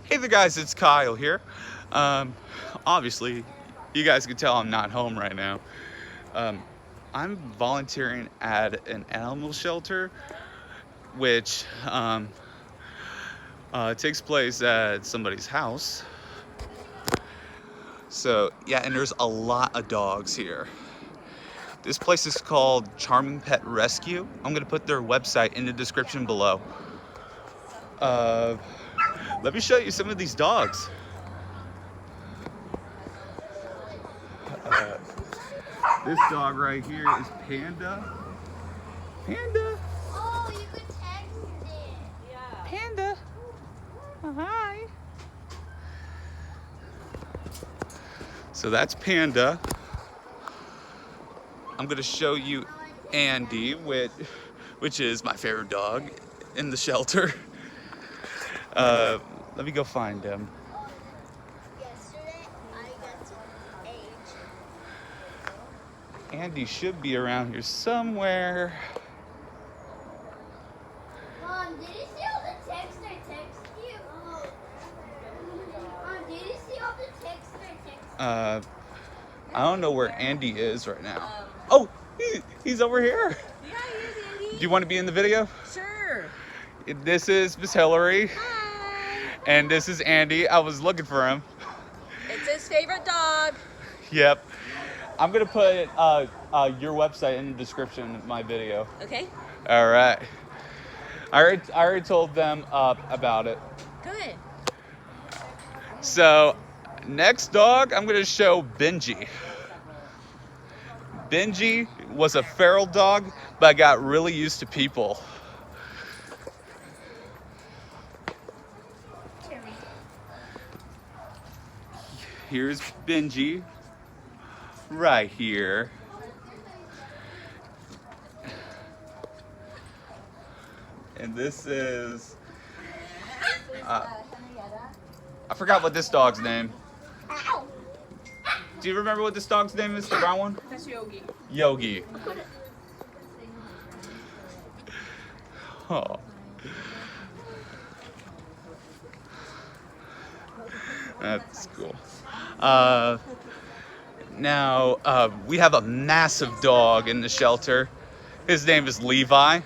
Hey there guys, it's Kyle here. Obviously, you guys can tell I'm not home right now. Um, I'm volunteering at an animal shelter, which takes place at somebody's house. So yeah, and there's a lot of dogs here. This place is called Charming Pet Rescue. I'm gonna put their website in the description below. Uh, Let me show you some of these dogs. This dog right here is Panda. Panda. Oh, you could text it. Yeah. Panda. Oh, hi. So that's Panda. I'm gonna show you Andy, which is my favorite dog in the shelter. Let me go find him. Yesterday, I got to age. Andy should be around here somewhere. Mom, did you see all the texts I texted you? Mom, did you see all the texts I texted you? I don't know where Andy is right now. Oh, he's over here. Yeah, he is, Andy. Do you want to be in the video? Sure. This is Miss Hillary, Hi. and this is Andy. I was looking for him. It's his favorite dog. Yep. I'm gonna put your website in the description of my video. Okay. All right. I already told them about it. Good. So, next dog, I'm gonna show Benji. Benji was a feral dog, but got really used to people. Here's Benji, right here. And this is, I forgot what this dog's name. Do you remember what this dog's name is, the brown one? That's Yogi. Yogi. Oh. That's cool. Now, we have a massive dog in the shelter. His name is Levi.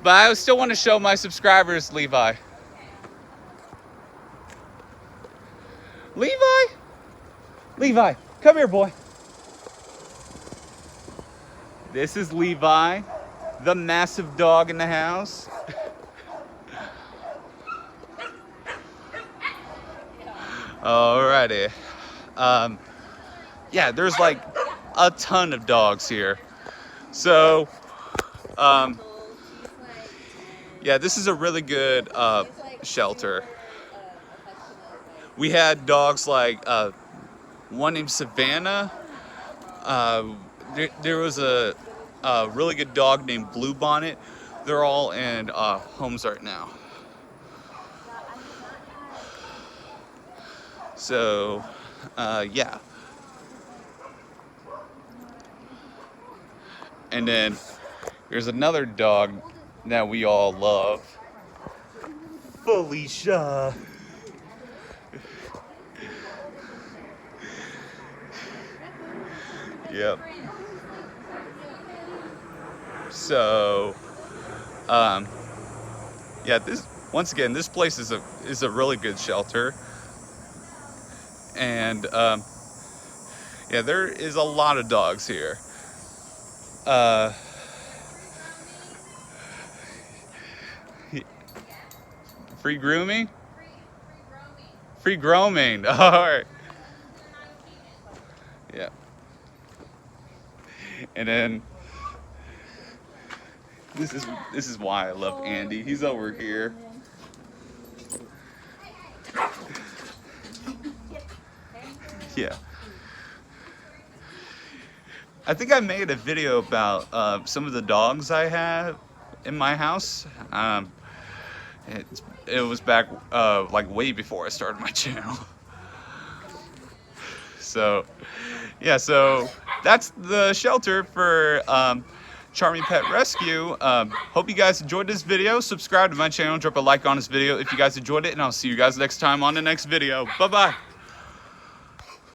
But I still want to show my subscribers Levi. Levi? Levi, come here, boy. This is Levi, the massive dog in the house. Alrighty. Yeah, there's like a ton of dogs here. So, yeah, this is a really good shelter. We had dogs like one named Savannah. There was a really good dog named Bluebonnet. They're all in homes right now. So, yeah. And then there's another dog that we all love. Felicia. Yep. So, yeah, once again, this place is a really good shelter. And yeah, there is a lot of dogs here. Free grooming? Free grooming. All right. Yeah. And then this is why I love Andy. He's over here. Yeah. I think I made a video about some of the dogs I have in my house. It was back like way before I started my channel. So, yeah, so that's the shelter for Charming Pet Rescue. Hope you guys enjoyed this video. Subscribe to my channel, drop a like on this video if you guys enjoyed it, and I'll see you guys next time on the next video. Bye-bye.